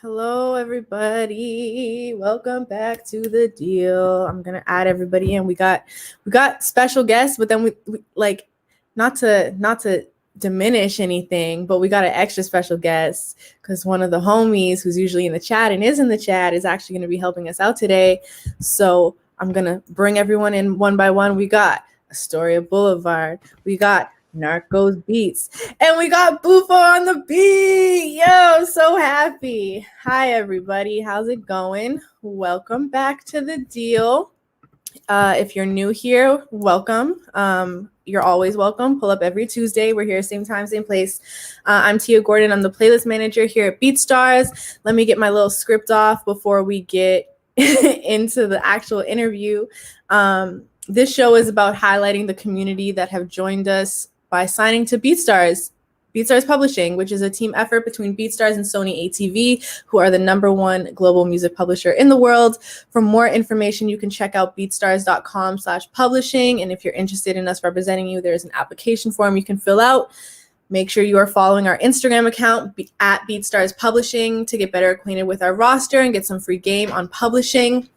Hello, everybody. Welcome back to the deal. I'm gonna add everybody in. We got special guests, but then we like not to diminish anything, but we got an extra special guest because one of the homies who's usually in the chat and is in the chat is actually going to be helping us out today. So I'm gonna bring everyone in one by one. We got Astoria Boulevard. We got Narcos Beats. And we got Bufo on the beat. Yo, I'm so happy. Hi, everybody. How's it going? Welcome back to the deal. If you're new here, welcome. You're always welcome. Pull up every Tuesday. We're here same time, same place. I'm Tia Gordon. I'm the playlist manager here at BeatStars. Let me get my little script off before we get into the actual interview. This show is about highlighting the community that have joined us by signing to BeatStars Publishing, which is a team effort between BeatStars and Sony ATV, who are the #1 global music publisher in the world. For more information, you can check out beatstars.com/publishing. And if you're interested in us representing you, there's an application form you can fill out. Make sure you are following our Instagram account at BeatStars Publishing to get better acquainted with our roster and get some free game on publishing.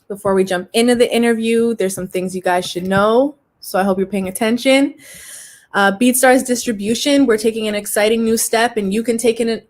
Before we jump into the interview, there's some things you guys should know. So I hope you're paying attention. BeatStars distribution, we're taking an exciting new step, and you can take an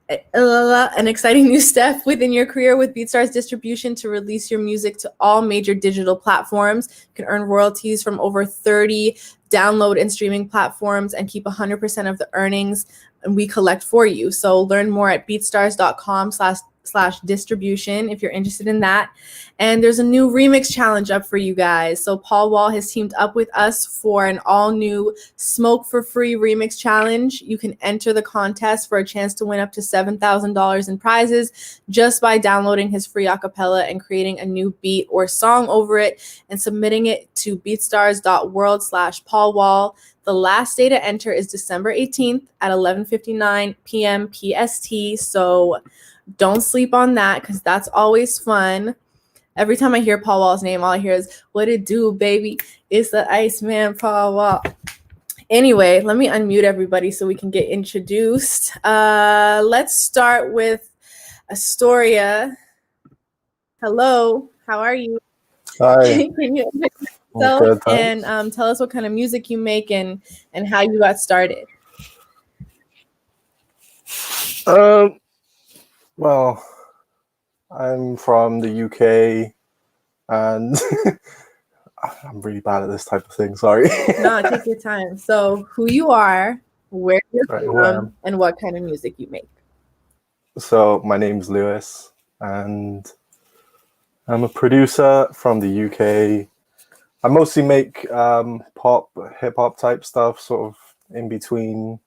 exciting new step within your career with BeatStars distribution to release your music to all major digital platforms. You can earn royalties from over 30 download and streaming platforms and keep 100% of the earnings, and we collect for you. So learn more at beatstars.com/distribution if you're interested in that. And there's a new remix challenge up for you guys. So Paul Wall has teamed up with us for an all-new Smoke for Free remix challenge. You can enter the contest for a chance to win up to $7,000 in prizes just by downloading his free acapella and creating a new beat or song over it and submitting it to beatstars.world/Paul Wall. The last day to enter is December 18th at 11:59 p.m. PST. So don't sleep on that because that's always fun. Every time I hear Paul Wall's name, all I hear is, "What it do, baby? It's the Iceman, Paul Wall." Anyway, let me unmute everybody so we can get introduced. Let's start with Astoria. Hello, how are you? Hi. Can you introduce yourself and tell us what kind of music you make and how you got started? Well, I'm from the UK, and I'm really bad at this type of thing. Sorry. No, take your time. So, who you are, where you're from, and what kind of music you make. So, my name's Lewis, and I'm a producer from the UK. I mostly make pop, hip-hop type stuff, sort of in between.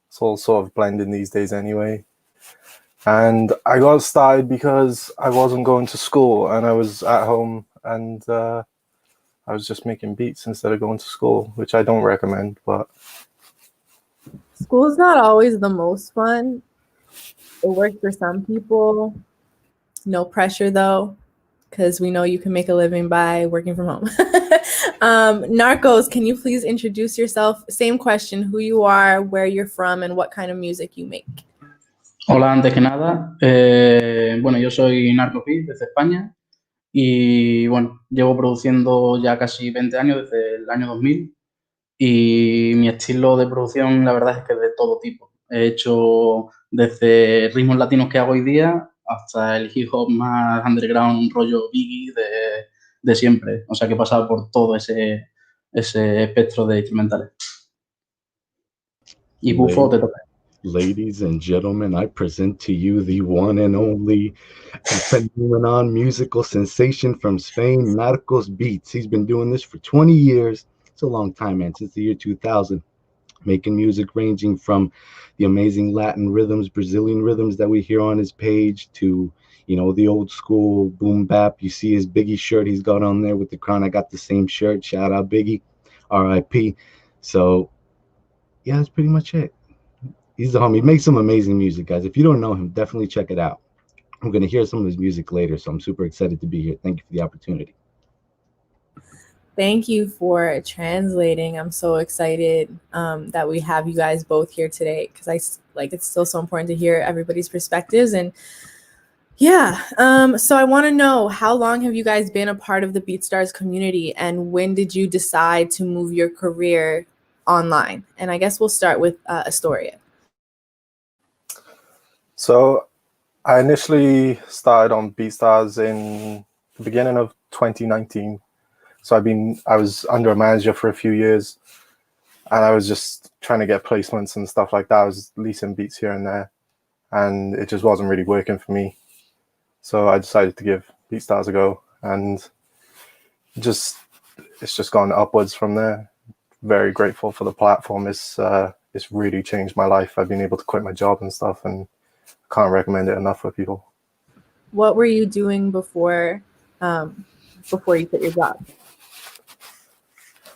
It's all sort of blending these days anyway. And I got started because I wasn't going to school and I was at home, and I was just making beats instead of going to school, which I don't recommend, but school's not always the most fun. It works for some people. No pressure though, because we know you can make a living by working from home. Narcos, can you please introduce yourself? Same question, who you are, where you're from, and what kind of music you make. Hola, antes que nada, bueno, yo soy Narcos Beats desde España y bueno, llevo produciendo ya casi 20 años, desde el año 2000, y mi estilo de producción la verdad es que es de todo tipo. He hecho desde ritmos latinos que hago hoy día hasta el hip hop más underground, rollo Biggie de siempre. O sea que he pasado por todo ese espectro de instrumentales. Y Bufo, te toca. Ladies and gentlemen, I present to you the one and only phenomenon, musical sensation from Spain, Narcos Beats. He's been doing this for 20 years. It's a long time, man, since the year 2000. Making music ranging from the amazing Latin rhythms, Brazilian rhythms that we hear on his page to, you know, the old school boom bap. You see his Biggie shirt he's got on there with the crown. I got the same shirt. Shout out Biggie, R.I.P. So, yeah, that's pretty much it. He's the homie. He makes some amazing music, guys. If you don't know him, definitely check it out. I'm going to hear some of his music later, so I'm super excited to be here. Thank you for the opportunity. Thank you for translating. I'm so excited that we have you guys both here today because it's still so important to hear everybody's perspectives. And yeah, so I want to know, how long have you guys been a part of the BeatStars community, and when did you decide to move your career online? And I guess we'll start with Astoria. So I initially started on BeatStars in the beginning of 2019. So I was under a manager for a few years, and I was just trying to get placements and stuff like that. I was leasing beats here and there, and it just wasn't really working for me. So I decided to give BeatStars a go, and it's just gone upwards from there. Very grateful for the platform. It's really changed my life. I've been able to quit my job and stuff, and can't recommend it enough for people. What were you doing before you quit your job?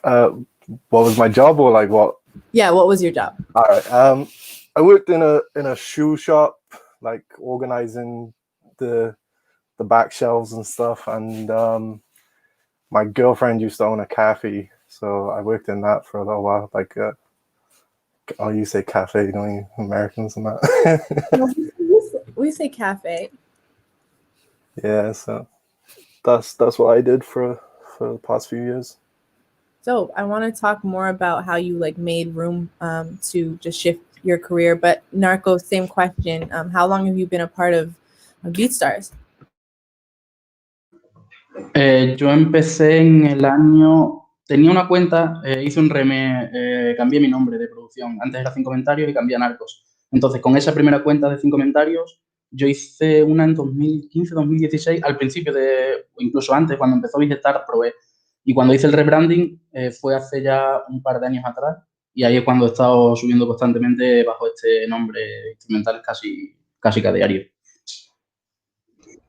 What was my job, or like what? Yeah, what was your job? All right. I worked in a shoe shop, like organizing the back shelves and stuff, and my girlfriend used to own a cafe, so I worked in that for a little while. Like, oh, you say cafe, don't you, Americans and that? We say cafe. Yeah, so that's what I did for the past few years. So I want to talk more about how you made room to just shift your career. But Narco, same question. How long have you been a part of BeatStars? Yo empecé en el año... Tenía una cuenta, hice un cambié mi nombre de producción. Antes era 5 comentarios y cambié a Narcos. Entonces, con esa primera cuenta de 5 comentarios, yo hice una en 2015, 2016, al principio o incluso antes, cuando empezó BeatStars, probé. Y cuando hice el rebranding, fue hace ya un par de años atrás. Y ahí es cuando he estado subiendo constantemente bajo este nombre instrumental casi que a diario.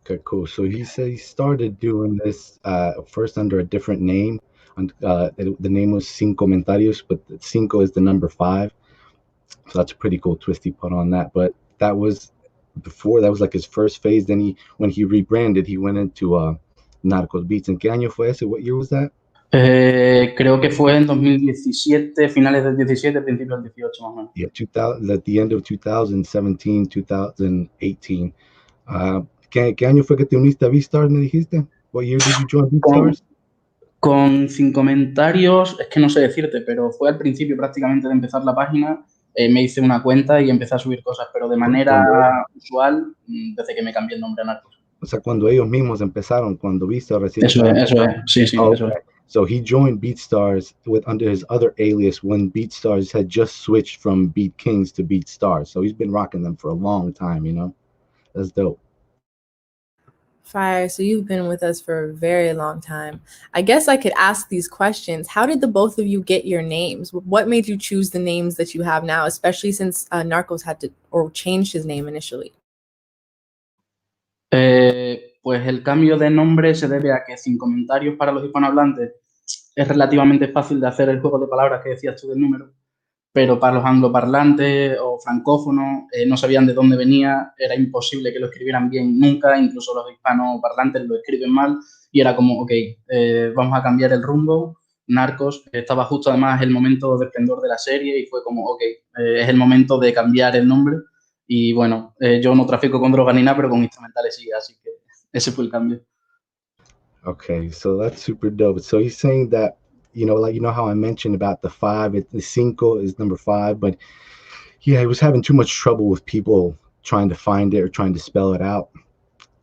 Okay, cool. So he said he started doing this first under a different name. The name was Sin Comentarios, but Cinco is the number 5. So that's a pretty cool twist he put on that. But that was like his first phase. Then when he rebranded, he went into Narcos Beats. ¿En qué año fue ese? What year was that? Creo que fue en 2017, finales del 17, principios del 18 más o menos. Yeah, 2000, at the end of 2017, 2018. ¿Qué año fue que te uniste a BeatStars, me dijiste? What year did you join BeatStars? Con Sin Comentarios, es que no sé decirte, pero fue al principio prácticamente de empezar la página. Me hice una cuenta y empecé a subir cosas, pero de manera usual desde que me cambié el nombre a Narcos. O sea, cuando ellos mismos empezaron, cuando BeatStars recién Eso es, sí, oh, eso es. So he joined BeatStars under his other alias when BeatStars had just switched from Beat Kings to BeatStars. So he's been rocking them for a long time, you know? That's dope. Fire. So you've been with us for a very long time. I guess I could ask these questions. How did the both of you get your names? What made you choose the names that you have now, especially since Narcos changed his name initially? Pues el cambio de nombre se debe a que Sin Comentarios para los hispanohablantes es relativamente fácil de hacer el juego de palabras que decías tú del número, pero para los angloparlantes o francófonos no sabían de dónde venía, era imposible que lo escribieran bien nunca, incluso los hispanoparlantes lo escriben mal, y era como, ok, vamos a cambiar el rumbo. Narcos, estaba justo además el momento de esplendor de la serie y fue como, ok, es el momento de cambiar el nombre. Y bueno, yo no trafico con droga ni nada, pero con instrumentales sí, así que ese fue el cambio. Okay, so that's super dope. So he's saying that, how I mentioned about the 5, the Cinco is number 5, but yeah, he was having too much trouble with people trying to find it or trying to spell it out.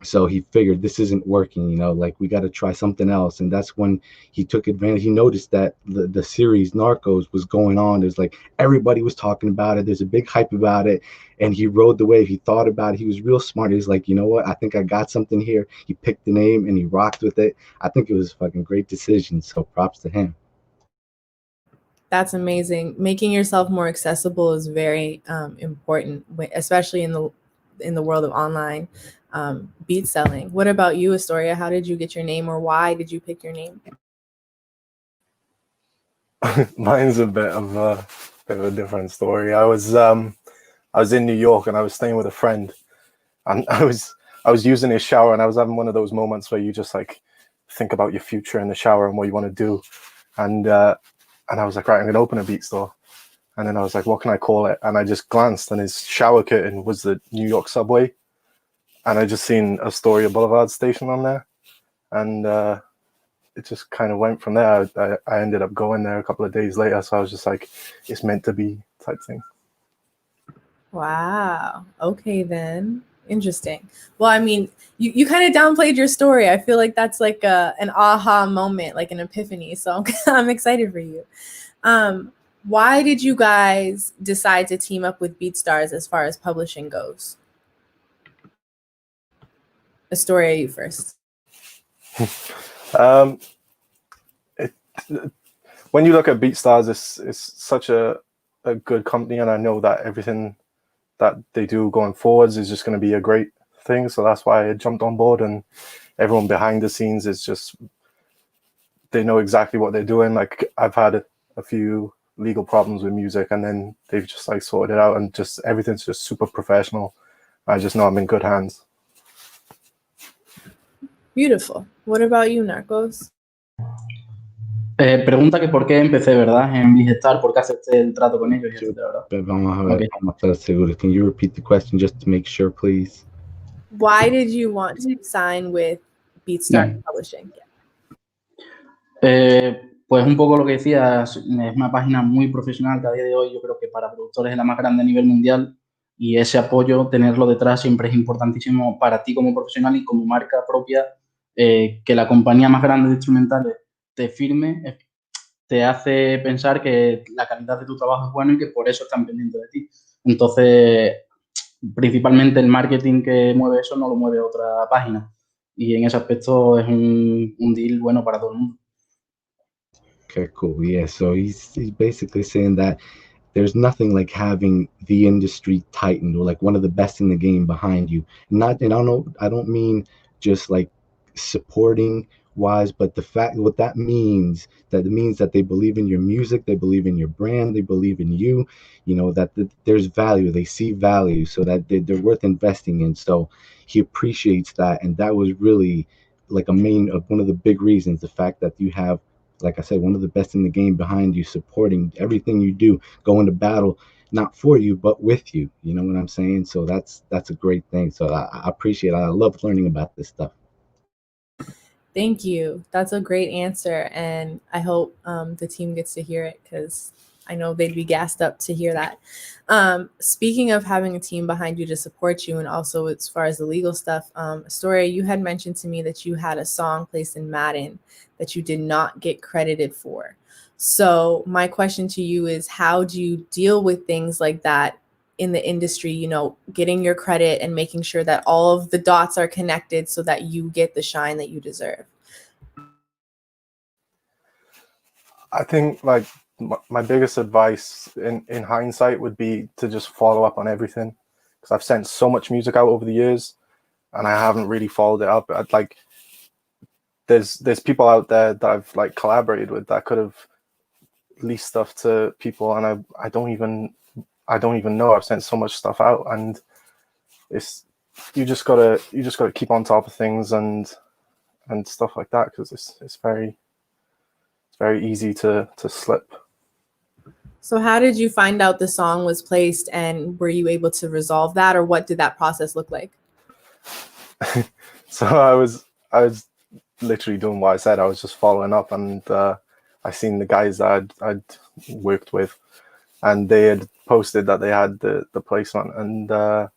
So he figured this isn't working, we got to try something else. And that's when he took advantage. He noticed that the series Narcos was going on. There's everybody was talking about it. There's a big hype about it. And he rode the wave. He thought about it. He was real smart. He's like, you know what? I think I got something here. He picked the name and he rocked with it. I think it was a fucking great decision. So props to him. That's amazing. Making yourself more accessible is very important, especially in the world of online beat selling. What about you, Astoria? How did you get your name, or why did you pick your name? Mine's a bit of a different story. I was in New York and I was staying with a friend, and I was using his shower, and I was having one of those moments where you just think about your future in the shower and what you want to do. And I was like, right, I'm going to open a beat store. And then I was like, what can I call it? And I just glanced, and his shower curtain was the New York subway. And I just seen Astoria Boulevard station on there. And it just kind of went from there. I ended up going there a couple of days later. So I was just like, it's meant to be type thing. Wow. Okay, then. Interesting. Well, I mean, you kind of downplayed your story. I feel like that's like an aha moment, like an epiphany. So I'm excited for you. Why did you guys decide to team up with BeatStars as far as publishing goes? Astoria, you first. When you look at BeatStars, it's such a good company, and I know that everything that they do going forwards is just going to be a great thing. So that's why I jumped on board, and everyone behind the scenes is just, they know exactly what they're doing. Like, I've had a few legal problems with music, and then they've just like sorted it out, and just everything's just super professional. I just know I'm in good hands. Beautiful. What about you, Narcos? Pregunta que por qué empecé, ¿verdad? En BeatStars, por qué acepté el trato con ellos y etcétera, ¿verdad? Pero vamos a ver, Okay. vamos a estar seguros. Can you repeat the question just to make sure, please? Why did you want to sign with BeatStars Publishing? Pues un poco lo que decía, es una página muy profesional que a día de hoy yo creo que para productores es la más grande a nivel mundial, y ese apoyo, tenerlo detrás, siempre es importantísimo para ti como profesional y como marca propia. Que la compañía más grande de instrumentales te firme, te hace pensar que la calidad de tu trabajo es buena y que por eso están pendientes de ti. Entonces, principalmente el marketing que mueve eso no lo mueve otra página, y en ese aspecto es un deal bueno para todo el mundo. Okay, cool. Yeah, so he's basically saying that there's nothing like having the industry tightened, or like one of the best in the game behind you. And I don't mean just like supporting wise, but the fact, what that means, that it means that they believe in your music, they believe in your brand, they believe in you, you know, that there's value, they see value, so that they're worth investing in. So he appreciates that, and that was really like one of the big reasons, the fact that you have, like I said, one of the best in the game behind you, supporting everything you do, going to battle, not for you, but with you. You know what I'm saying? So that's a great thing. So I appreciate it. I love learning about this stuff. Thank you. That's a great answer. And I hope the team gets to hear it, because I know they'd be gassed up to hear that. Speaking of having a team behind you to support you, and also as far as the legal stuff, Astoria, you had mentioned to me that you had a song placed in Madden that you did not get credited for. So my question to you is, how do you deal with things like that in the industry, you know, getting your credit and making sure that all of the dots are connected so that you get the shine that you deserve? I think like my biggest advice in hindsight would be to just follow up on everything, because I've sent so much music out over the years and I haven't really followed it up. Like, there's people out there that I've like collaborated with that could have leased stuff to people, and I don't even know. I've sent so much stuff out, and you just gotta keep on top of things and stuff like that, because it's very easy to slip. So how did you find out the song was placed, and were you able to resolve that, or what did that process look like? So I was literally doing what I said. I was just following up, and I seen the guys that I'd worked with, and they had posted that they had the placement, and so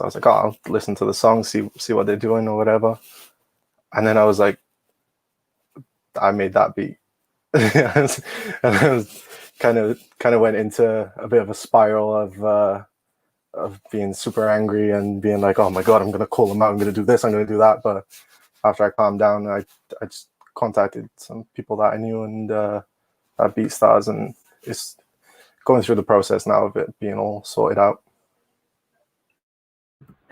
I was like, oh, I'll listen to the song, see what they're doing or whatever. And then I was like, I made that beat. And I was kind of went into a bit of a spiral of being super angry and being like, oh my god, I'm gonna call them out, I'm gonna do this, I'm gonna do that. But after I calmed down, I just contacted some people that I knew and at BeatStars, and it's going through the process now of it being all sorted out.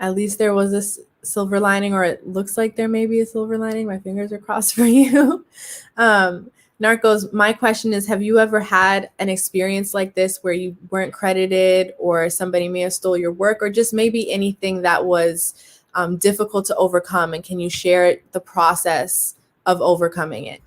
At least there was a silver lining, or it looks like there may be a silver lining. My fingers are crossed for you. Narcos, my question is, have you ever had an experience like this where you weren't credited, or somebody may have stole your work, or just maybe anything that was difficult to overcome? And can you share the process overcoming it?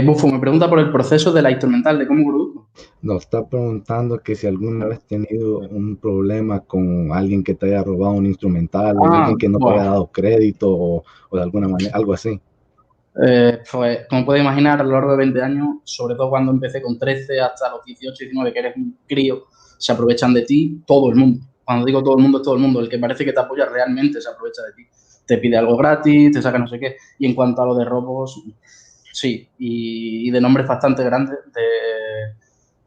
Bufo, me pregunta por el proceso de la instrumental, de cómo produzco. Nos está preguntando que si alguna vez has tenido un problema con alguien que te haya robado un instrumental o alguien que no te haya dado crédito o de alguna manera, algo así. Pues, como puedes imaginar, a lo largo de 20 años, sobre todo cuando empecé con 13 hasta los 18, 19, que eres un crío, se aprovechan de ti todo el mundo. Cuando digo todo el mundo, es todo el mundo. El que parece que te apoya realmente se aprovecha de ti. Te pide algo gratis, te saca no sé qué. Y en cuanto a lo de robos, sí. Y de nombres bastante grandes,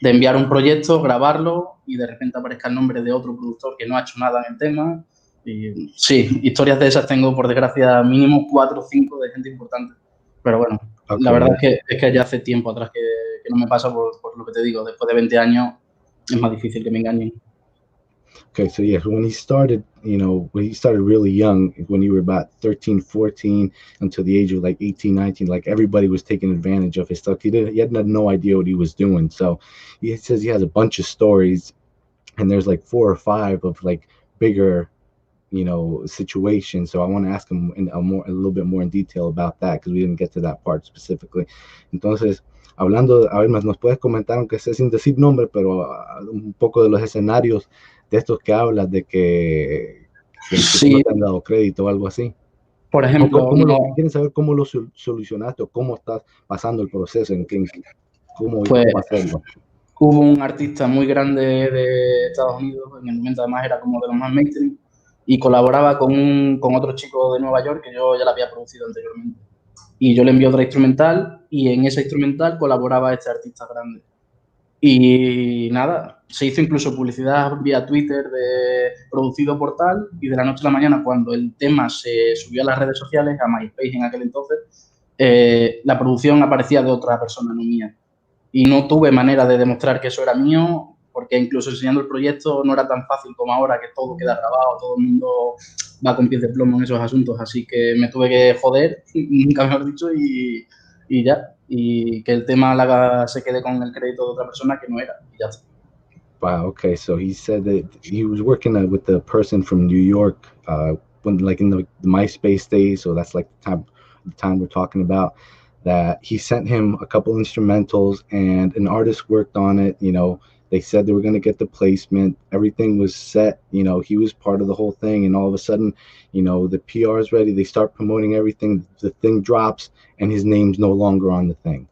de enviar un proyecto, grabarlo y de repente aparezca el nombre de otro productor que no ha hecho nada en el tema. Y sí, historias de esas tengo, por desgracia, mínimo 4 o 5 de gente importante. Pero bueno, Okay. la verdad es que ya hace tiempo atrás que no me pasa por lo que te digo. Después de 20 años es más difícil que me engañen. Okay, so yeah, when he started, when he started really young, when you were about 13, 14, until the age of like 18, 19, like everybody was taking advantage of his stuff. He had no idea what he was doing. So he says he has a bunch of stories, and there's like 4 or 5 of like bigger, situations. So I want to ask him a little bit more in detail about that, because we didn't get to that part specifically. Entonces, hablando, a ver, nos puedes comentar, aunque sea sin decir nombre, pero un poco de los escenarios de estos que hablas, de que Sí. no te han dado crédito o algo así. Por ejemplo, quieren saber cómo lo solucionaste o cómo estás pasando el proceso, cómo hacerlo. Hubo un artista muy grande de Estados Unidos, en el momento además era como de los más mainstream, y colaboraba con otro chico de Nueva York que yo ya la había producido anteriormente. Y yo le envié otra instrumental y en esa instrumental colaboraba este artista grande. Y nada, se hizo incluso publicidad vía Twitter de producido por tal, y de la noche a la mañana, cuando el tema se subió a las redes sociales, a MySpace en aquel entonces, la producción aparecía de otra persona, no mía. Y no tuve manera de demostrar que eso era mío, porque incluso enseñando el proyecto no era tan fácil como ahora, que todo queda grabado, todo el mundo va con pies de plomo en esos asuntos. Así que me tuve que joder, nunca mejor dicho, y ya. Y que el tema se quede con el crédito de otra persona que no era, y ya está. Wow. Okay. So he said that he was working with the person from New York, when like in the MySpace days. So that's like the time we're talking about. That he sent him a couple instrumentals and an artist worked on it. They said they were going to get the placement. Everything was set. He was part of the whole thing. And all of a sudden, the PR is ready. They start promoting everything. The thing drops and his name's no longer on the thing,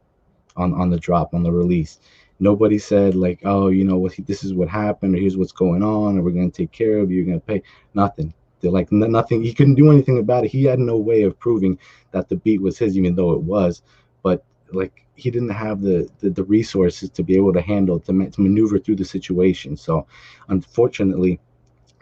on the drop, on the release. Nobody said like, oh, this is what happened, or here's what's going on, or we're going to take care of you, you're going to pay. Nothing. They're like, nothing. He couldn't do anything about it. He had no way of proving that the beat was his, even though it was. But like, he didn't have the resources to be able to handle, to maneuver through the situation. So unfortunately,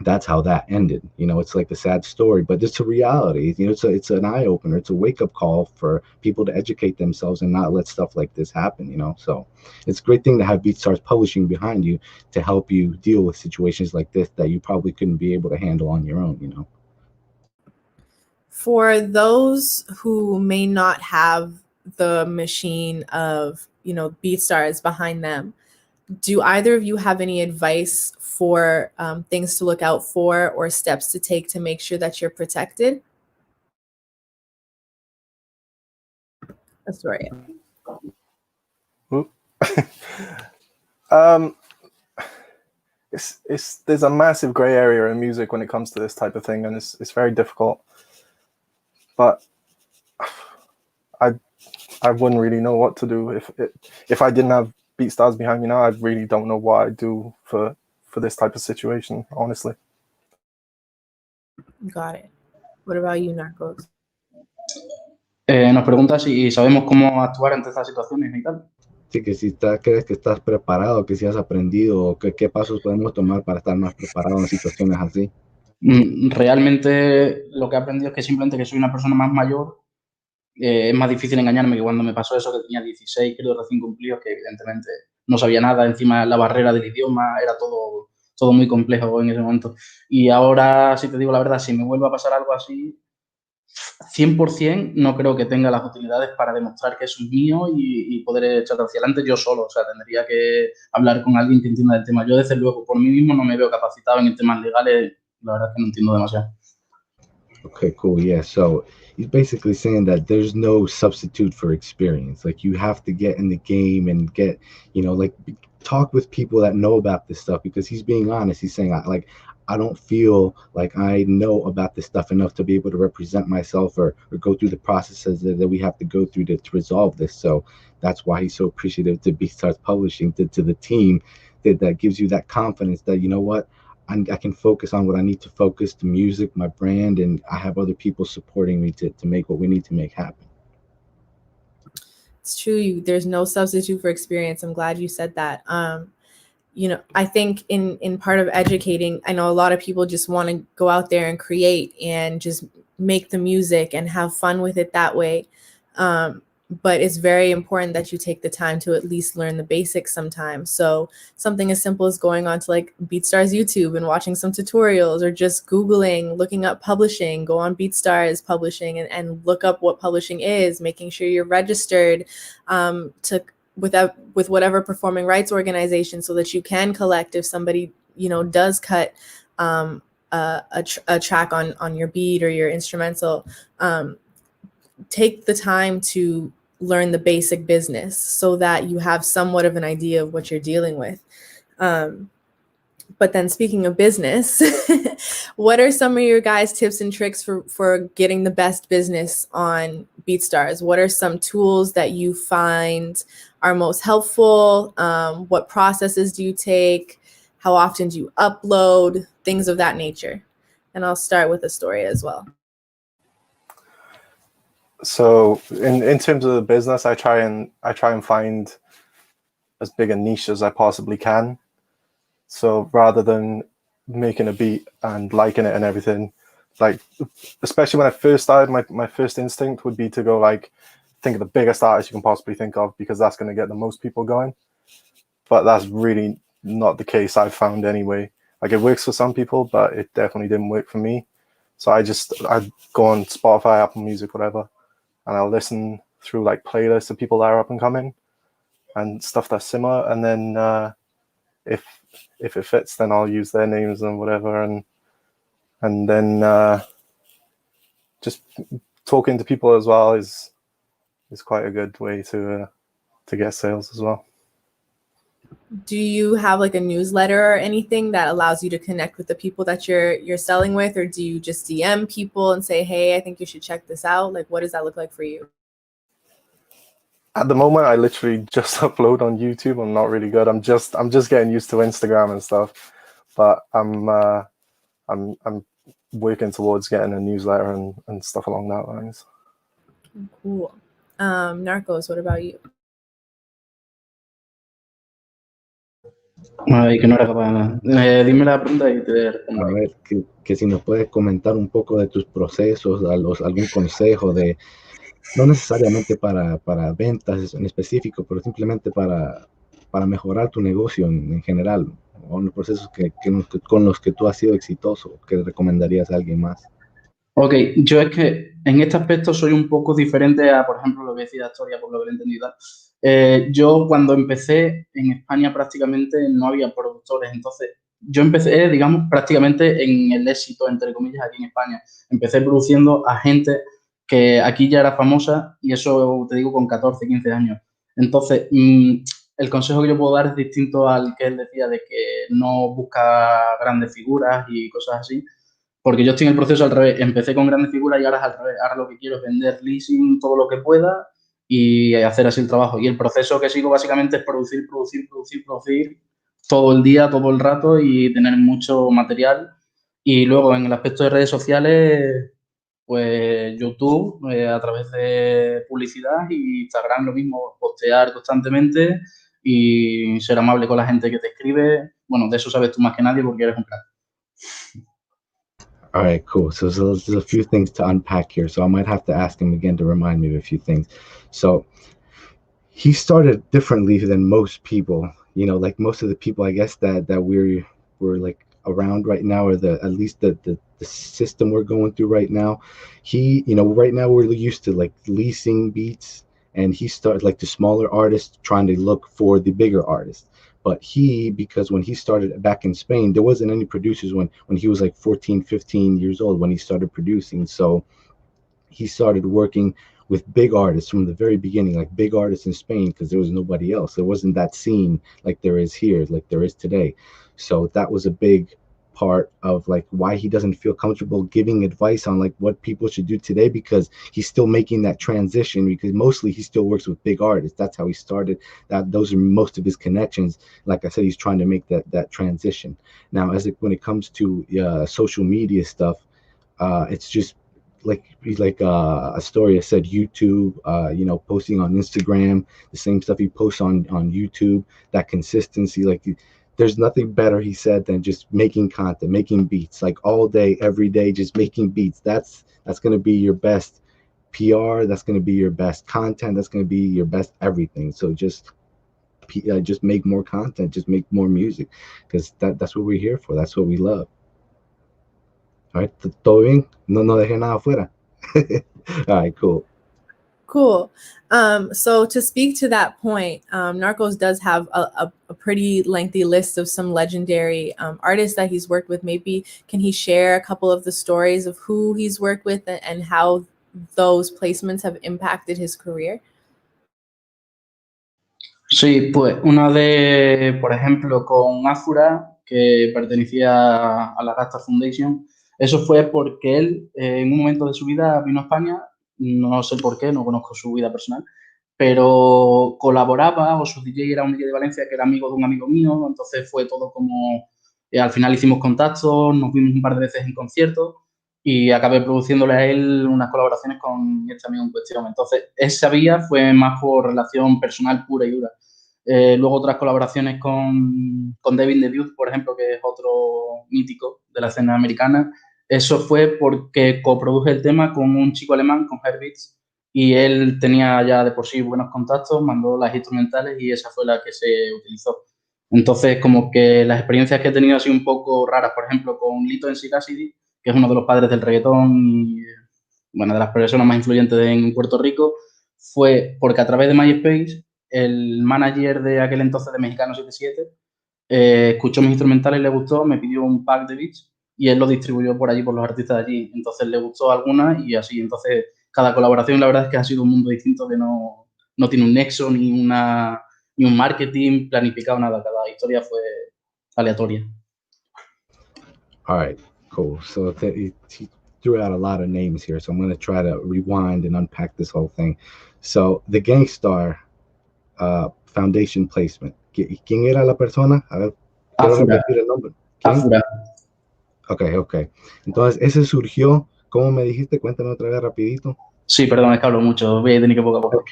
that's how that ended. It's like a sad story, but it's a reality. It's an eye opener. It's a wake up call for people to educate themselves and not let stuff like this happen. So it's a great thing to have BeatStars Publishing behind you to help you deal with situations like this that you probably couldn't be able to handle on your own. For those who may not have the machine of, BeatStars behind them, do either of you have any advice for things to look out for or steps to take to make sure that you're protected? Astoria. There's a massive gray area in music when it comes to this type of thing, and it's very difficult. But I wouldn't really know what to do if I didn't have BeatStars behind me now. I really don't know what I'd do for this type of situation, honestly. Got it. What about you, Narcos? Nos pregunta si sabemos cómo actuar ante estas situaciones y tal. Sí, que si crees que estás preparado, que si has aprendido, o qué pasos podemos tomar para estar más preparados en situaciones así. Realmente lo que he aprendido es que simplemente que soy una persona más mayor, es más difícil engañarme, que cuando me pasó eso, que tenía 16, creo, recién cumplidos, que evidentemente no sabía nada. Encima la barrera del idioma, era todo muy complejo en ese momento. Y ahora, si te digo la verdad, si me vuelve a pasar algo así, 100% no creo que tenga las utilidades para demostrar que eso es mío y poder echar hacia adelante yo solo. O sea, tendría que hablar con alguien que entienda del tema. Yo, desde luego, por mí mismo no me veo capacitado en temas legales. La verdad es que no entiendo demasiado. Okay, cool. Yeah. So he's basically saying that there's no substitute for experience. Like you have to get in the game and get, like talk with people that know about this stuff because he's being honest. He's saying I don't feel like I know about this stuff enough to be able to represent myself or go through the processes that we have to go through to resolve this. So that's why he's so appreciative to BeatStars Publishing, to the team that gives you that confidence that, you know what, I can focus on what I need to focus, the music, my brand, and I have other people supporting me to make what we need to make happen. It's true. There's no substitute for experience. I'm glad you said that. I think in part of educating, I know a lot of people just want to go out there and create and just make the music and have fun with it that way. But it's very important that you take the time to at least learn the basics sometimes. So something as simple as going on to like BeatStars YouTube and watching some tutorials, or just Googling, looking up publishing, go on BeatStars Publishing and look up what publishing is, making sure you're registered with whatever performing rights organization so that you can collect if somebody, does cut a track on your beat or your instrumental. Take the time to learn the basic business so that you have somewhat of an idea of what you're dealing with. But then speaking of business, what are some of your guys' tips and tricks for getting the best business on BeatStars? What are some tools that you find are most helpful? What processes do you take? How often do you upload? Things of that nature. And I'll start with a story as well. So in terms of the business, I try and find as big a niche as I possibly can. So rather than making a beat and liking it and everything, like especially when I first started, my first instinct would be to go think of the biggest artist you can possibly think of, because that's going to get the most people going. But that's really not the case, I've found anyway. Like it works for some people, but it definitely didn't work for me. So I'd go on Spotify, Apple Music, whatever, and I'll listen through playlists of people that are up and coming and stuff that's similar. And then if it fits, then I'll use their names and whatever. And then just talking to people as well is quite a good way to get sales as well. Do you have a newsletter or anything that allows you to connect with the people that you're selling with, or do you just DM people and say, hey, I think you should check this out? What does that look like for you? At the moment, I literally just upload on YouTube. I'm not really good. I'm just getting used to Instagram and stuff, but I'm working towards getting a newsletter and stuff along that lines. Cool. Narcos, what about you? Ay, que no era capaz. Dime la pregunta y te respondo. A ver, que si nos puedes comentar un poco de tus procesos, algún consejo no necesariamente para ventas en específico, pero simplemente para mejorar tu negocio en general, o los procesos con los que tú has sido exitoso, que recomendarías a alguien más. Ok, yo es que en este aspecto soy un poco diferente a, por ejemplo, lo que decía Historia, por lo que lo he entendido. Yo cuando empecé en España prácticamente no había productores, entonces yo empecé, digamos, prácticamente en el éxito, entre comillas, aquí en España. Empecé produciendo a gente que aquí ya era famosa, y eso te digo con 14, 15 años. Entonces, el consejo que yo puedo dar es distinto al que él decía, de que no busca grandes figuras y cosas así. Porque yo estoy en el proceso al revés. Empecé con grandes figuras y ahora es al revés. Ahora lo que quiero es vender leasing todo lo que pueda y hacer así el trabajo. Y el proceso que sigo básicamente es producir todo el día, todo el rato, y tener mucho material. Y luego en el aspecto de redes sociales, pues YouTube a través de publicidad, y Instagram lo mismo, postear constantemente y ser amable con la gente que te escribe. Bueno, de eso sabes tú más que nadie porque eres un crack. All right, cool. So there's a few things to unpack here. So I might have to ask him again to remind me of a few things. So he started differently than most people. Like most of the people, I guess that we're around right now, or at least the system we're going through right now. He, right now we're used to leasing beats, and he started the smaller artists trying to look for the bigger artists. But because when he started back in Spain, there wasn't any producers when he was like 14, 15 years old when he started producing. So he started working with big artists from the very beginning, like big artists in Spain, because there was nobody else. There wasn't that scene like there is here, like there is today. So that was a big part of like why he doesn't feel comfortable giving advice on like what people should do today, because he's still making that transition, because mostly he still works with big artists. That's how he started. Those are most of his connections. Like I said, he's trying to make that transition. Now, when it comes to social media stuff, it's just like a story I said, YouTube, posting on Instagram, the same stuff he posts on YouTube, that consistency. Like there's nothing better, he said, than just making content, making beats, like all day, every day, just making beats. That's going to be your best PR. That's going to be your best content. That's going to be your best everything. So just make more content, just make more music, because that's what we're here for. That's what we love. All right, todo bien, no dejé nada afuera. All right, cool. So to speak to that point, Narcos does have a pretty lengthy list of some legendary artists that he's worked with. Maybe can he share a couple of the stories of who he's worked with and how those placements have impacted his career? Sí, pues una de, por ejemplo, con Afura, que pertenecía a la Gasta Foundation. Eso fue porque él, en un momento de su vida, vino a España, no sé por qué, no conozco su vida personal, pero colaboraba, o su DJ era un DJ de Valencia que era amigo de un amigo mío, entonces fue todo como, al final hicimos contactos, nos vimos un par de veces en conciertos y acabé produciéndole a él unas colaboraciones con este amigo en cuestión. Entonces, esa vía fue más por relación personal pura y dura. Luego otras colaboraciones con David the Dude, por ejemplo, que es otro mítico de la escena americana. Eso fue porque coproduje el tema con un chico alemán, con Herbits, y él tenía ya de por sí buenos contactos, mandó las instrumentales y esa fue la que se utilizó. Entonces, como que las experiencias que he tenido han sido un poco raras, por ejemplo, con Lito en Cassidy, que es uno de los padres del reggaetón y, bueno, de las personas más influyentes en Puerto Rico, fue porque a través de MySpace, el manager de aquel entonces de Mexicano 77 escuchó mis instrumentales y le gustó, me pidió un pack de beats y él lo distribuyó por allí, por los artistas de allí. Entonces le gustó alguna y así. Entonces, cada colaboración, la verdad es que ha sido un mundo distinto que no tiene un nexo ni un marketing planificado, nada. Cada historia fue aleatoria. All right, cool. So he threw out a lot of names here, so I'm going to try to rewind and unpack this whole thing. So the Gangstar Foundation placement. ¿Quién era la persona? A ver, quiero repetir el nombre. Afura. Ok. Entonces, ese surgió, ¿cómo me dijiste? Cuéntame otra vez rapidito. Sí, perdón, es que hablo mucho, voy a tener que poco a poco.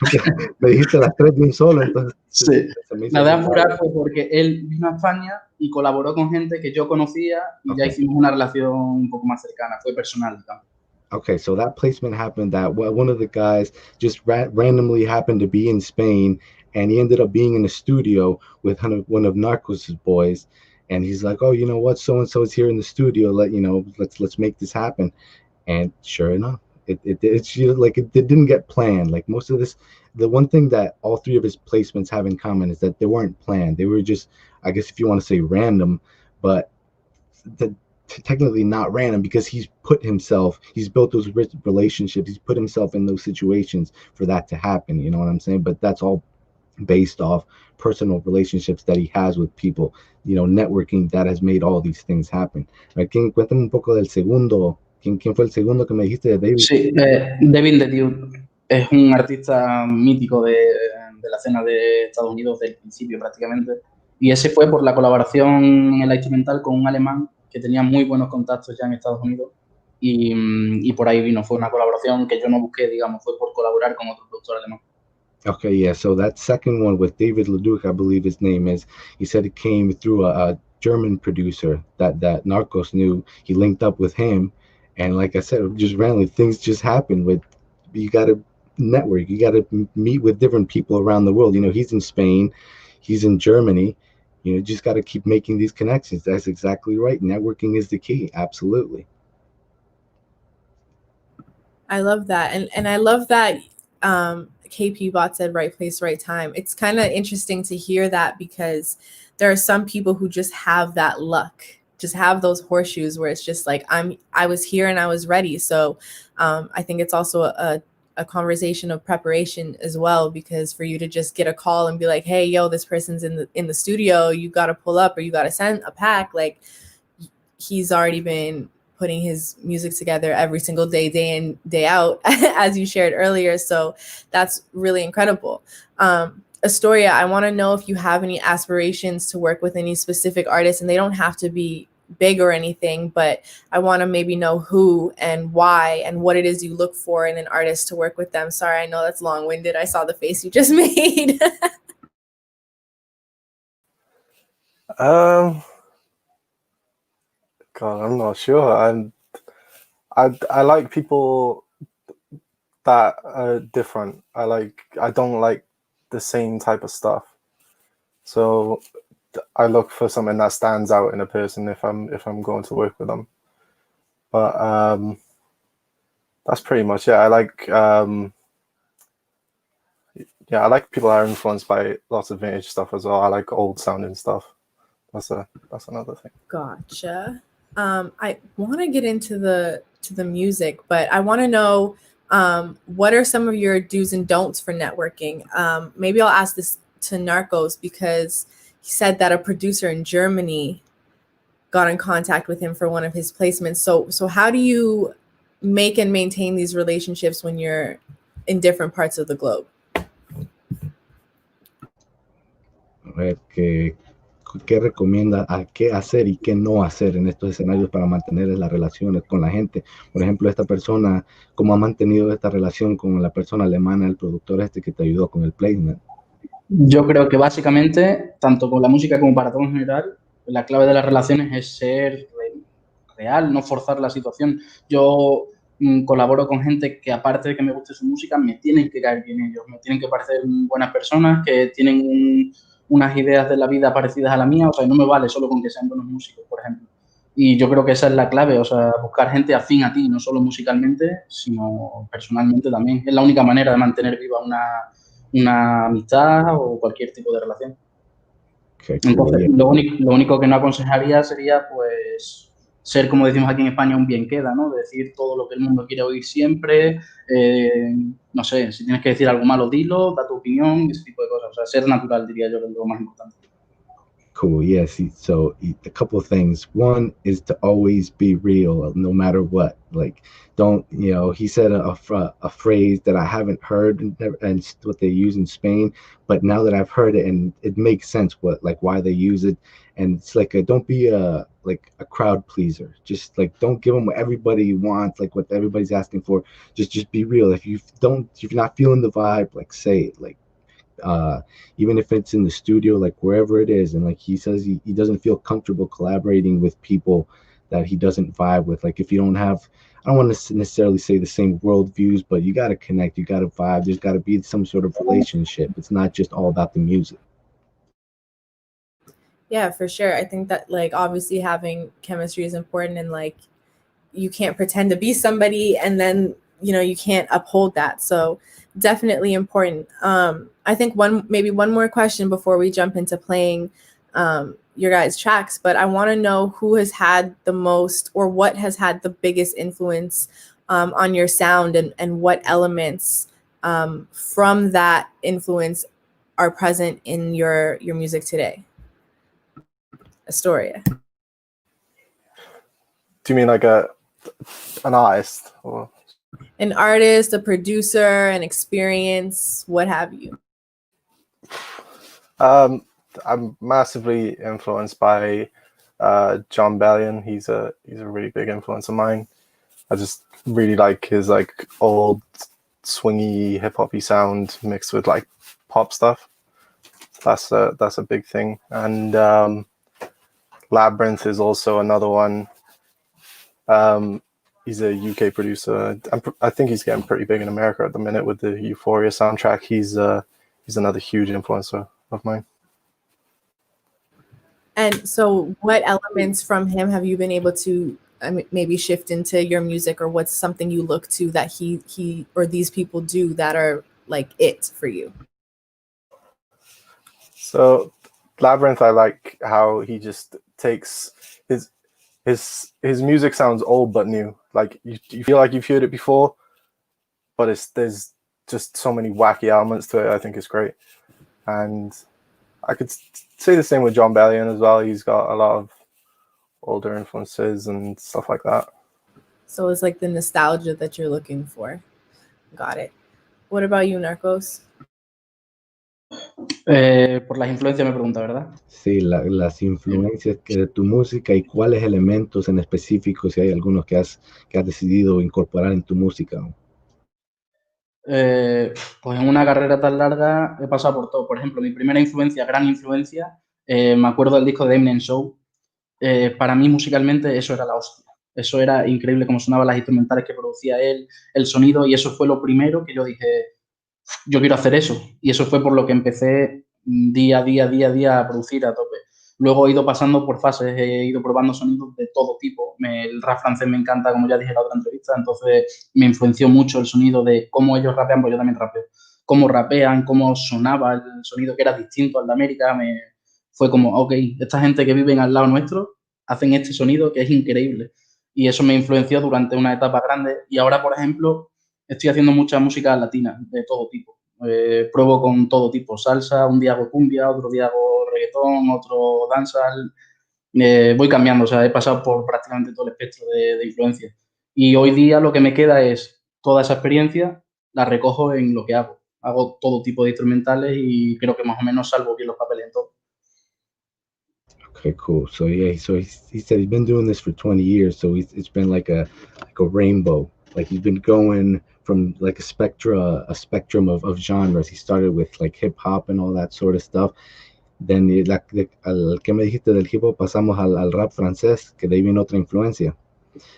Me dijiste las tres de un solo, entonces. Sí. La de Afura fue porque él vino a España y colaboró con gente que yo conocía y ya hicimos una relación un poco más cercana, fue personal, digamos. Okay, so that placement happened that one of the guys just randomly happened to be in Spain, and he ended up being in a studio with one of Narcos' boys, and he's like, oh, you know what, so and so is here in the studio, let's make this happen. And sure enough, it's like it didn't get planned. Like most of this, the one thing that all three of his placements have in common is that they weren't planned. They were just, I guess if you want to say random, but technically not random, because he's built those relationships, he's put himself in those situations for that to happen, you know what I'm saying? But that's all based off personal relationships that he has with people, networking that has made all these things happen. Cuéntame un poco del segundo. ¿Quién fue el segundo que me dijiste de David? Sí, David the Dude es un artista mítico de la escena de Estados Unidos del principio prácticamente, y ese fue por la colaboración en la instrumental con un alemán que tenía muy buenos contactos ya en Estados Unidos y por ahí vino. Fue una colaboración que yo no busqué, digamos, fue por colaborar con otro productor alemán. Okay, yeah, so that second one with David Leduc, I believe his name is, he said it came through a German producer that Narcos knew. He linked up with him, and like I said, just randomly, things just happen. You got to network, you got to meet with different people around the world. He's in Spain, he's in Germany. Just got to keep making these connections. That's exactly right. Networking is the key. Absolutely. I love that. And I love that KP Bot said right place, right time. It's kind of interesting to hear that because there are some people who just have that luck, just have those horseshoes where it's just like I was here and I was ready. So I think it's also a conversation of preparation as well, because for you to just get a call and be like, hey, yo, this person's in the studio, you got to pull up or you got to send a pack. Like, he's already been putting his music together every single day, day in, day out, as you shared earlier. So that's really incredible. Astoria, I want to know if you have any aspirations to work with any specific artists, and they don't have to be big or anything, but I want to maybe know who and why and what it is you look for in an artist to work with them. Sorry, I know that's long-winded. I saw the face you just made. God, I'm not sure. I like people that are different. I don't like the same type of stuff. So I look for something that stands out in a person if I'm going to work with them. But that's pretty much it. I like people that are influenced by lots of vintage stuff as well. I like old sounding stuff. That's another thing. Gotcha. I want to get into the music, but I want to know what are some of your do's and don'ts for networking? Maybe I'll ask this to Narcos, because he said that a producer in Germany got in contact with him for one of his placements. So how do you make and maintain these relationships when you're in different parts of the globe? A ver, ¿qué recomienda a qué hacer y qué no hacer en estos escenarios para mantener las relaciones con la gente? Por ejemplo, esta persona, ¿cómo ha mantenido esta relación con la persona alemana, el productor este que te ayudó con el placement? Yo creo que básicamente, tanto con la música como para todo en general, la clave de las relaciones es ser real, no forzar la situación. Yo colaboro con gente que, aparte de que me guste su música, me tienen que caer bien ellos, me tienen que parecer buenas personas, que tienen unas ideas de la vida parecidas a la mía. O sea, no me vale solo con que sean buenos músicos, por ejemplo. Y yo creo que esa es la clave, o sea, buscar gente afín a ti, no solo musicalmente, sino personalmente también. Es la única manera de mantener viva una amistad o cualquier tipo de relación. Okay, Entonces, cool. lo único que no aconsejaría sería, pues, ser, como decimos aquí en España, un bien queda, ¿no? Decir todo lo que el mundo quiere oír siempre. No sé, si tienes que decir algo malo, dilo, da tu opinión, ese tipo de cosas. O sea, ser natural, diría yo, que es lo más importante. Cool. Yes. So a couple of things. One is to always be real, no matter what. Like, don't, he said a phrase that I haven't heard and what they use in Spain, but now that I've heard it and it makes sense why they use it. And it's like, don't be a crowd pleaser. Just like, don't give them what everybody wants, like what everybody's asking for. Just be real. If you're not feeling the vibe, like, say it. Like, even if it's in the studio, like wherever it is. And like he says, he doesn't feel comfortable collaborating with people that he doesn't vibe with. Like, if you don't have, I don't want to necessarily say the same worldviews, but you got to connect, you got to vibe. There's got to be some sort of relationship. It's not just all about the music. Yeah, for sure. I think that, like, obviously having chemistry is important, and like, you can't pretend to be somebody and then, you can't uphold that. So definitely important. I think maybe one more question before we jump into playing your guys' tracks, but I want to know who has had the most, or what has had the biggest influence on your sound, and what elements from that influence are present in your music today. Astoria. Do you mean like an artist, or an artist, a producer, an experience, what have you? I'm massively influenced by John Bellion. He's a really big influence of mine. I just really like his like old swingy hip hoppy sound mixed with like pop stuff. That's a big thing. And Labyrinth is also another one. He's a UK producer. I think he's getting pretty big in America at the minute with the Euphoria soundtrack. He's another huge influencer of mine. And so what elements from him have you been able to maybe shift into your music, or what's something you look to that he or these people do that are like it for you? So Labyrinth, I like how he just takes his music sounds old but new. Like you feel like you've heard it before, but there's just so many wacky elements to it. I think it's great, and I could say the same with John Bellion as well. He's got a lot of older influences and stuff like that. So it's like the nostalgia that you're looking for. Got it. What about you, Narcos? Por las influencias me pregunta, ¿verdad? Sí, las influencias de tu música y cuáles elementos en específico, si hay algunos que has decidido incorporar en tu música. Pues en una carrera tan larga he pasado por todo. Por ejemplo, mi primera influencia, gran influencia, me acuerdo del disco de Eminem Show. Para mí musicalmente eso era la hostia. Eso era increíble cómo sonaban las instrumentales que producía él, el sonido, y eso fue lo primero que yo dije, yo quiero hacer eso. Y eso fue por lo que empecé día a día a producir a tope. Luego he ido pasando por fases, he ido probando sonidos de todo tipo. El rap francés me encanta, como ya dije en la otra entrevista, entonces me influenció mucho el sonido de cómo ellos rapean, pues yo también rapeo. Cómo rapean, cómo sonaba el sonido que era distinto al de América. Fue como, ok, esta gente que vive al lado nuestro hacen este sonido que es increíble. Y eso me influenció durante una etapa grande. Y ahora, por ejemplo, estoy haciendo mucha música latina, de todo tipo. Pruebo con todo tipo, salsa, un día hago cumbia, otro día hago reggaetón, otro dancehall. Voy cambiando, o sea, he pasado por prácticamente todo el espectro de influencias. Y hoy día lo que me queda es toda esa experiencia, la recojo en lo que hago. Hago todo tipo de instrumentales y creo que más o menos salvo bien los papeles en todo. Okay, cool. So yeah, he said he's been doing this for 20 years, so it's been like a rainbow. Like he's been going from like a spectrum of genres. He started with like hip hop and all that sort of stuff. Then al que me dijiste del hip hop pasamos al rap francés, que de ahí viene otra influencia.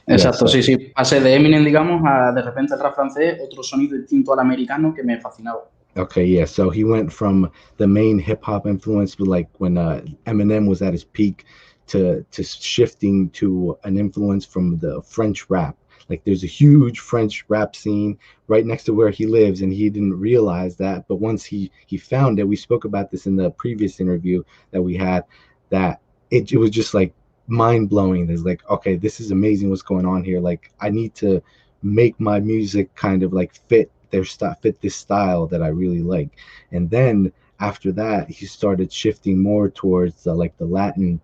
Exacto, yeah, sí. Pasé de Eminem, digamos, a de repente el rap francés, otro sonido distinto al americano que me fascinaba. Okay, yeah. So he went from the main hip hop influence, like when Eminem was at his peak, to shifting to an influence from the French rap. Like there's a huge French rap scene right next to where he lives, and he didn't realize that. But once he found it, we spoke about this in the previous interview that we had, that it was just like mind blowing. There's like, okay, this is amazing. What's going on here? Like I need to make my music kind of like fit this style that I really like. And then after that, he started shifting more towards the Latin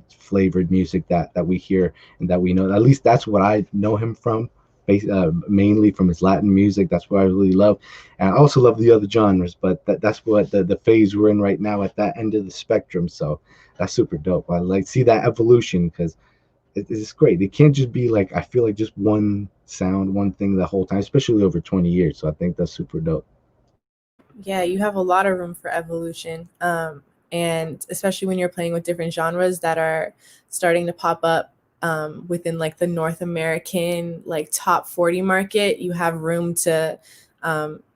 flavored music that we hear and that we know. At least that's what I know him from, mainly from his Latin music. That's what I really love. And I also love the other genres, but that's what the phase we're in right now at that end of the spectrum. So that's super dope. I like see that evolution because it's great. It can't just be like, I feel like just one sound, one thing the whole time, especially over 20 years. So I think that's super dope. Yeah, you have a lot of room for evolution. And especially when you're playing with different genres that are starting to pop up within like the North American like top 40 market, you have room to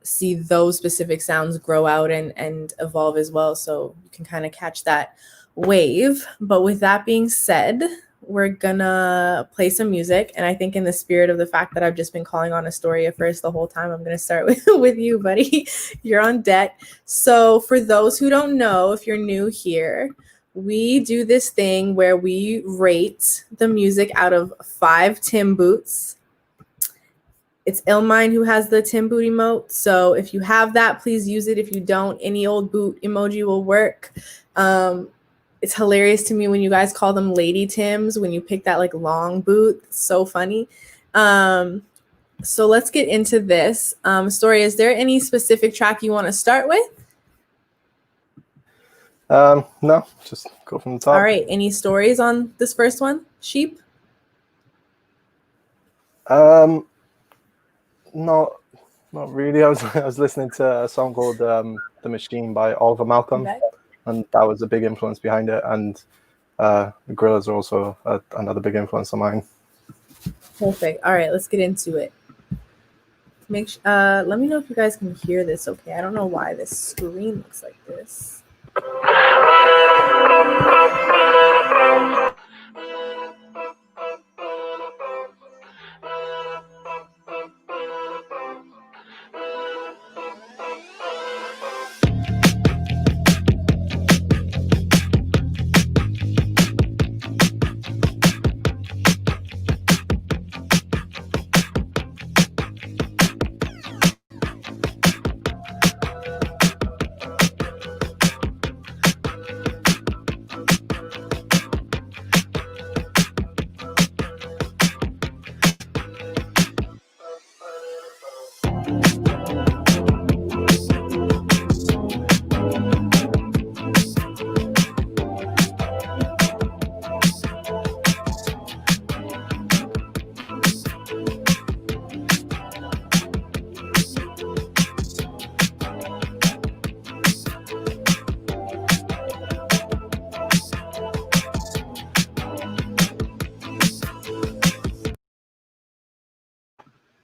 see those specific sounds grow out and evolve as well. So you can kind of catch that wave. But with that being said, we're gonna play some music, and I think in the spirit of the fact that I've just been calling on Astoria first the whole time, I'm gonna start with you, buddy. You're on deck. So for those who don't know, if you're new here, we do this thing where we rate the music out of 5 Tim boots. It's Illmind who has the Tim boot emote, so if you have that, please use it. If you don't, any old boot emoji will work. It's hilarious to me when you guys call them Lady Tims when you pick that like long boot. It's so funny. So let's get into this. Story, is there any specific track you want to start with? No, just go from the top. All right. Any stories on this first one, Sheep? Not really. I was listening to a song called "The Machine" by Oliver Malcolm. Okay. And that was a big influence behind it. And the Gorillaz are also another big influence of mine. Perfect. All right, let's get into it. Let me know if you guys can hear this okay. I don't know why this screen looks like this.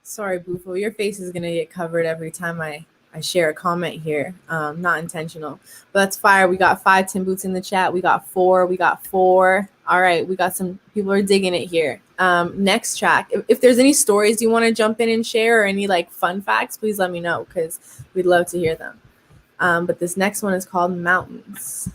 Sorry, Bufo, your face is gonna get covered every time I share a comment here. Not intentional, but that's fire. We got 5 Tim Boots in the chat. We got 4. We got 4. All right, we got some people are digging it here. Next track. If there's any stories you want to jump in and share or any like fun facts, please let me know because we'd love to hear them. But this next one is called Mountains.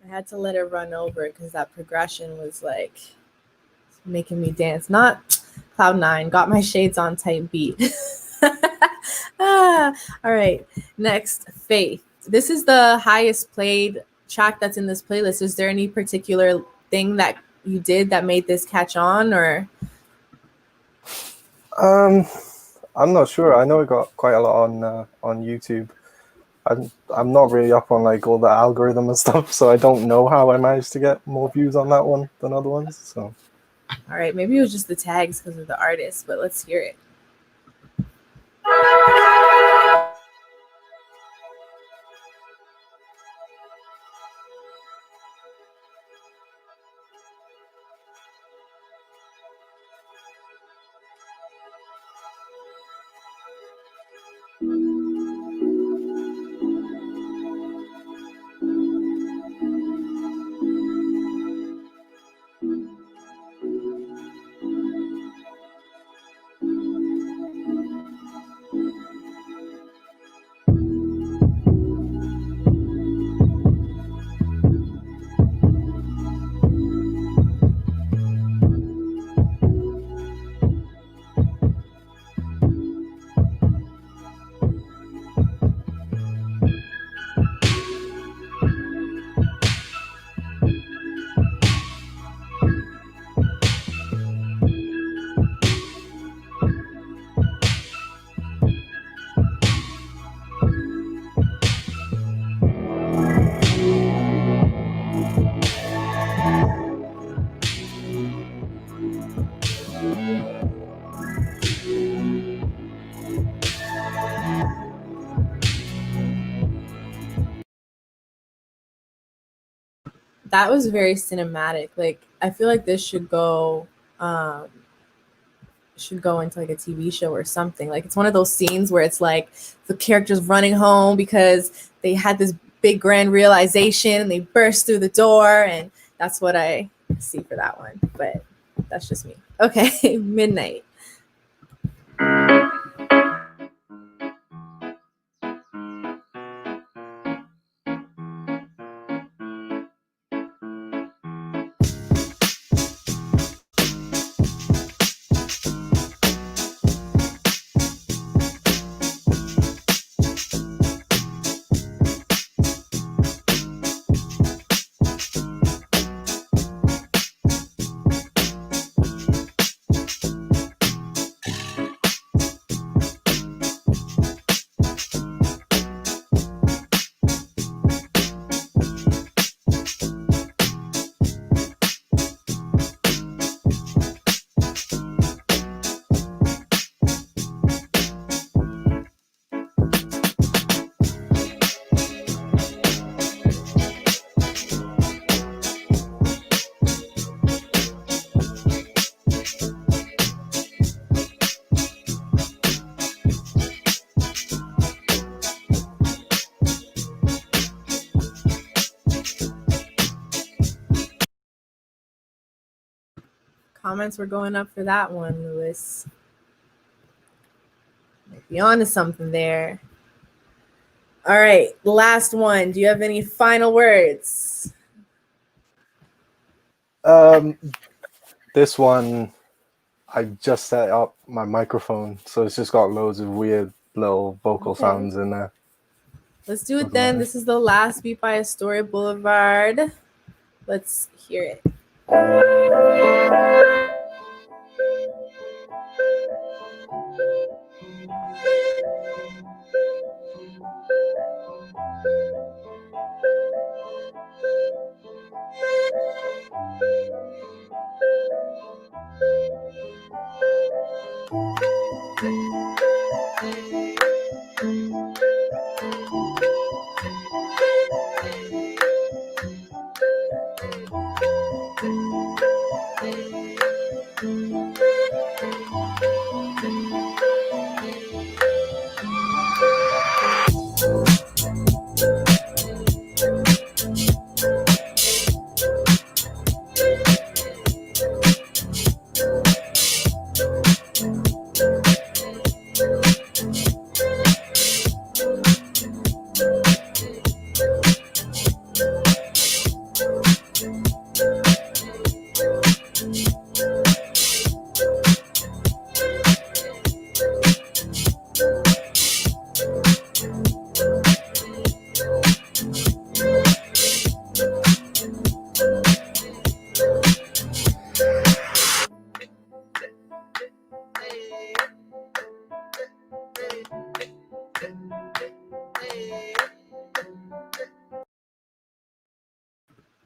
I had to let it run over because that progression was like making me dance. Not Cloud 9, got my shades on type beat. All right, next, Faith. This is the highest played track that's in this playlist. Is there any particular thing that you did that made this catch on, or? I'm not sure. I know it got quite a lot on YouTube. I'm not really up on like all the algorithm and stuff, so I don't know how I managed to get more views on that one than other ones. So, all right, maybe it was just the tags because of the artist, but let's hear it. That was very cinematic. Like, I feel like this should go into like a TV show or something. Like, it's one of those scenes where it's like the characters running home because they had this big grand realization and they burst through the door, and that's what I see for that one. But that's just me. Okay, Midnight. Comments were going up for that one, Lewis. Might be onto something there. All right, last one. Do you have any final words? This one, I just set up my microphone, so it's just got loads of weird little vocal sounds in there. Let's do it then. This is the last beat by Astoria Boulevard. Let's hear it.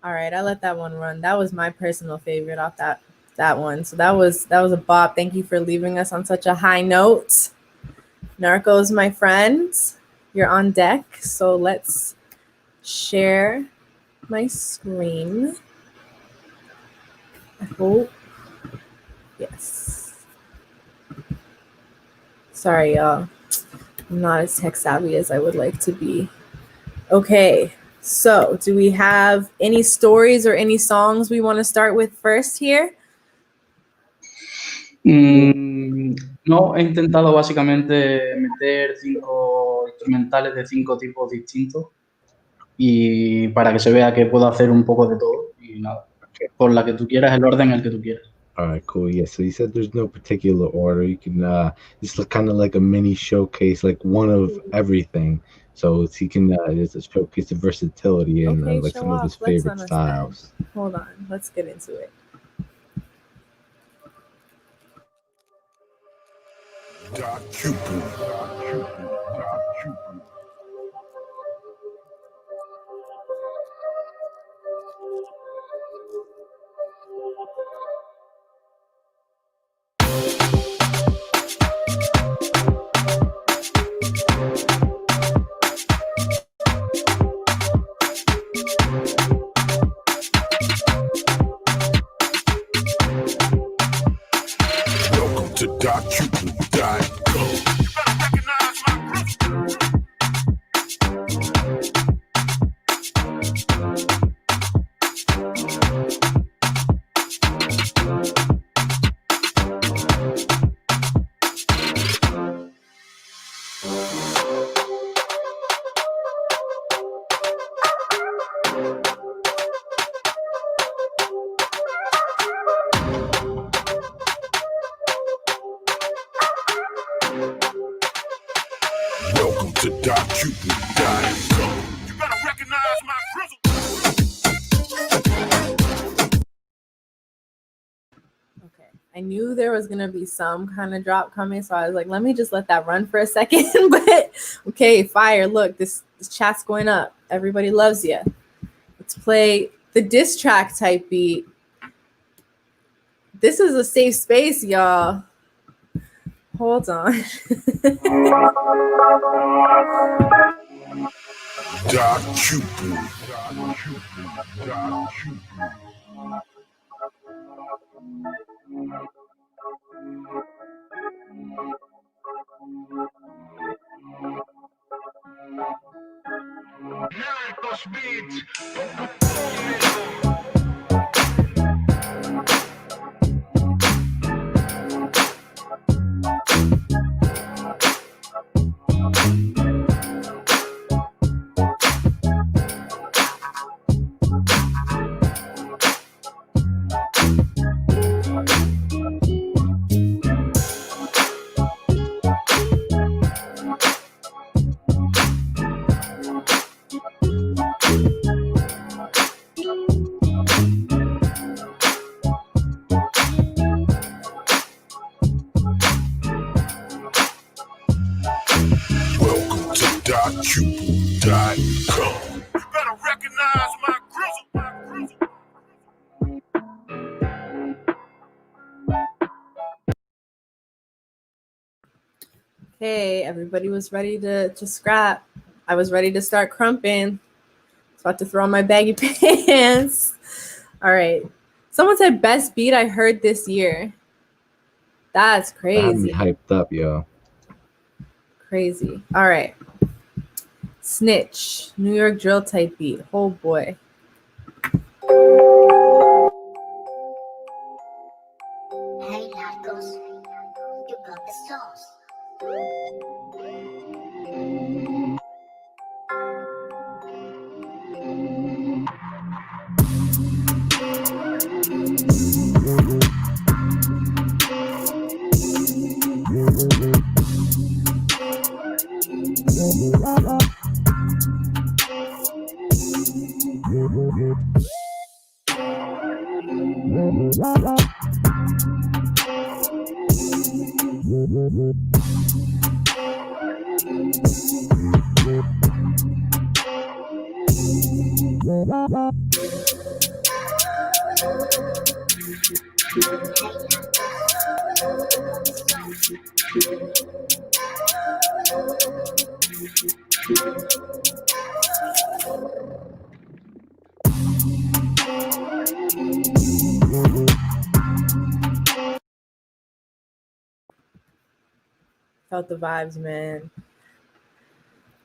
All right, I let that one run. That was my personal favorite off that one. So that was a bop. Thank you for leaving us on such a high note. Narcos, my friends, you're on deck. So let's share my screen. I hope. Yes. Sorry, y'all. I'm not as tech savvy as I would like to be. Okay. So, do we have any stories or any songs we want to start with first here? No, he intentado básicamente meter 5 instrumentales de 5 tipos distintos y para que se vea que puedo hacer un poco de todo y nada, por la que tú quieras, el orden en el que tú quieras. All right, cool. Yeah, so you said there's no particular order. You can it's kind of like a mini showcase, like one of everything. So he can just showcase the versatility and like some of his favorite styles. Hold on, let's get into it. I knew there was gonna be some kind of drop coming, so I was like, let me just let that run for a second. But okay, fire! Look, this chat's going up. Everybody loves you. Let's play the diss track type beat. This is a safe space, y'all. Hold on. You better recognize my grizzle. Okay, everybody was ready to scrap. I was ready to start crumping. I was about to throw on my baggy pants. All right. Someone said best beat I heard this year. That's That had me crazy. hyped up, yo. Crazy. All right. Snitch. New York drill type beat. Oh boy. Hey narcos, you got the sauce. Felt the vibes, man.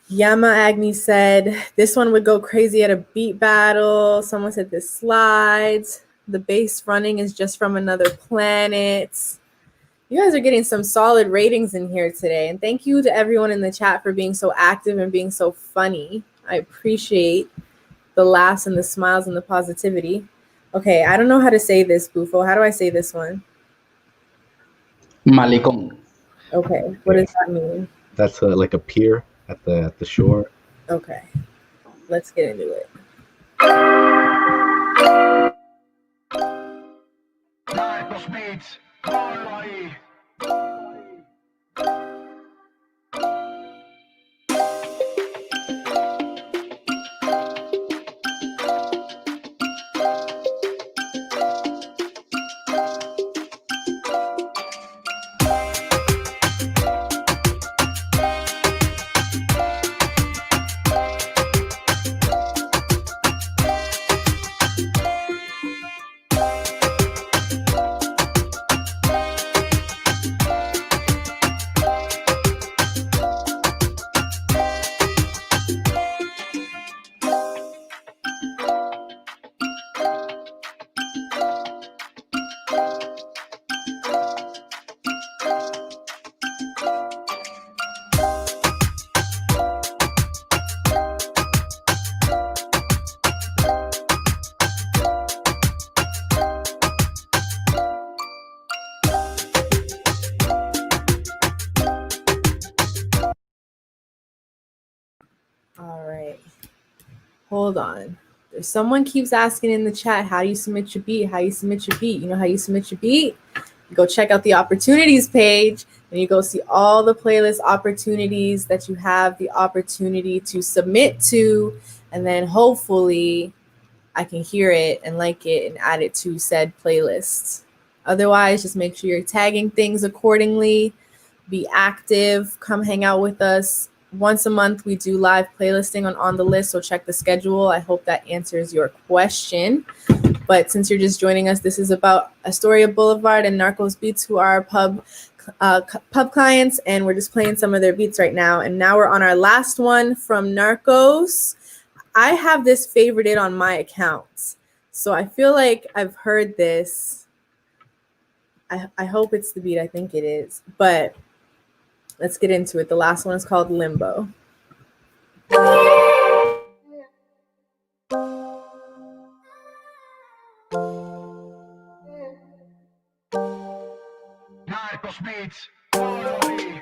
Yama Agni said this one would go crazy at a beat battle. Someone said this slides. The bass running is just from another planet. You guys are getting some solid ratings in here today. And thank you to everyone in the chat for being so active and being so funny. I appreciate the laughs and the smiles and the positivity. Okay, I don't know how to say this, Bufo. How do I say this one? Malecón. Okay, what does that mean? That's like a pier at the shore. Okay, let's get into it. Narcos beats, ponlo ahí. All right. Hold on. There's someone keeps asking in the chat, how do you submit your beat? How you submit your beat? You know how you submit your beat? You go check out the opportunities page and you go see all the playlist opportunities that you have the opportunity to submit to. And then hopefully I can hear it and like it and add it to said playlists. Otherwise, just make sure you're tagging things accordingly. Be active. Come hang out with us. Once a month, we do live playlisting on the list, so check the schedule. I hope that answers your question. But since you're just joining us, this is about Astoria Boulevard and Narcos Beats, who are our pub clients, and we're just playing some of their beats right now. And now we're on our last one from Narcos. I have this favorited on my account, so I feel like I've heard this. I hope it's the beat. I think it is, but let's get into it. The last one is called Limbo. Narcos beats, ponlo ahí.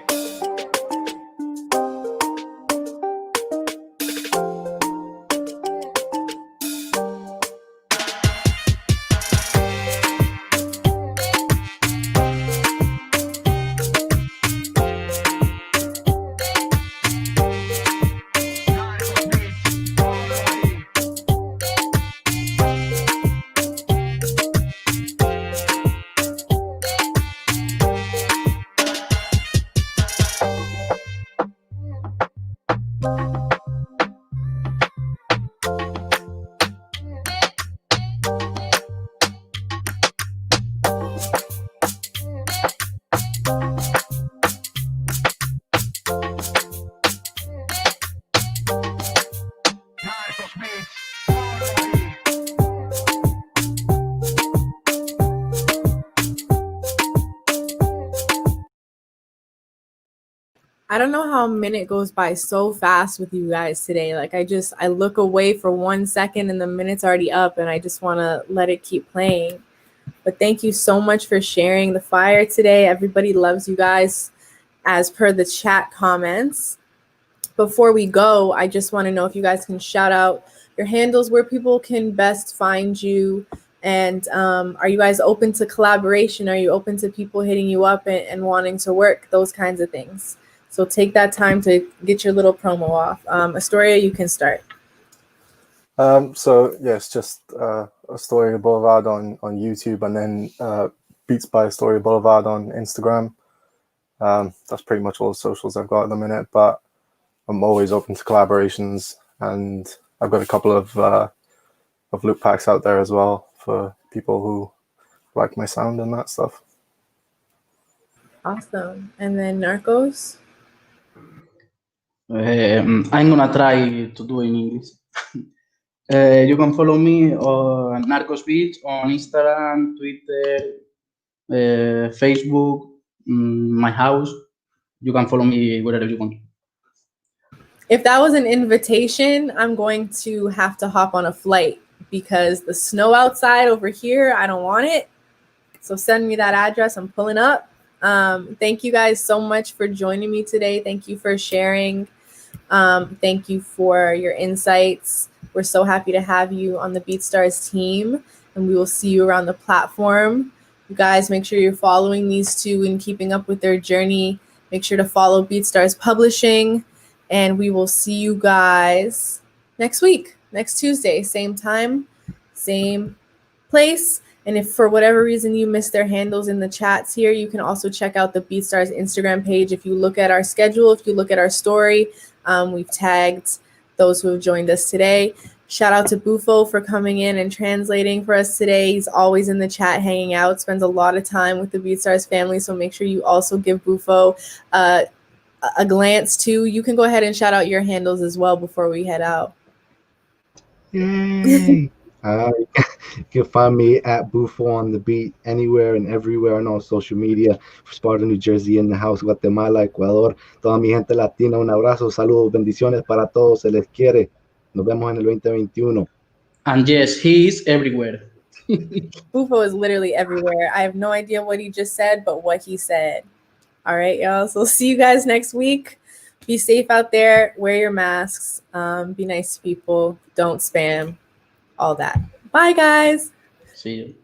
I don't know how a minute goes by so fast with you guys today. Like I look away for 1 second and the minute's already up and I just want to let it keep playing. But thank you so much for sharing the fire today. Everybody loves you guys as per the chat comments. Before we go, I just want to know if you guys can shout out your handles, where people can best find you. And are you guys open to collaboration? Are you open to people hitting you up and wanting to work? Those kinds of things. So take that time to get your little promo off. Astoria, you can start. So yeah, it's just Astoria Boulevard on YouTube, and then Beats by Astoria Boulevard on Instagram. That's pretty much all the socials I've got at the minute, but I'm always open to collaborations, and I've got a couple of loop packs out there as well for people who like my sound and that stuff. Awesome. And then Narcos? I'm gonna try to do in English. You can follow me on Narcos Beats on Instagram, Twitter, Facebook, my house. You can follow me wherever you want. If that was an invitation, I'm going to have to hop on a flight because the snow outside over here, I don't want it. So send me that address. I'm pulling up. Thank you guys so much for joining me today. Thank you for sharing. Thank you for your insights. We're so happy to have you on the BeatStars team, and we will see you around the platform. You guys, make sure you're following these two and keeping up with their journey. Make sure to follow BeatStars Publishing, and we will see you guys next week, next Tuesday, same time, same place. And if for whatever reason you missed their handles in the chats here, you can also check out the BeatStars Instagram page. If you look at our schedule, if you look at our story, we've tagged those who have joined us today. Shout out to Bufo for coming in and translating for us today. He's always in the chat hanging out, spends a lot of time with the BeatStars family. So make sure you also give Bufo a glance too. You can go ahead and shout out your handles as well before we head out. Yay! You can find me at Bufo on the beat anywhere and everywhere on all social media. Sparta, New Jersey in the house, Guatemala, Ecuador, toda mi gente latina, un abrazo, saludos, bendiciones para todos, se les quiere. Nos vemos en el 2021. And yes, he is everywhere. Bufo is literally everywhere. I have no idea what he just said, but what he said. All right, y'all. So see you guys next week. Be safe out there. Wear your masks. Be nice to people. Don't spam. All that. Bye, guys. See you.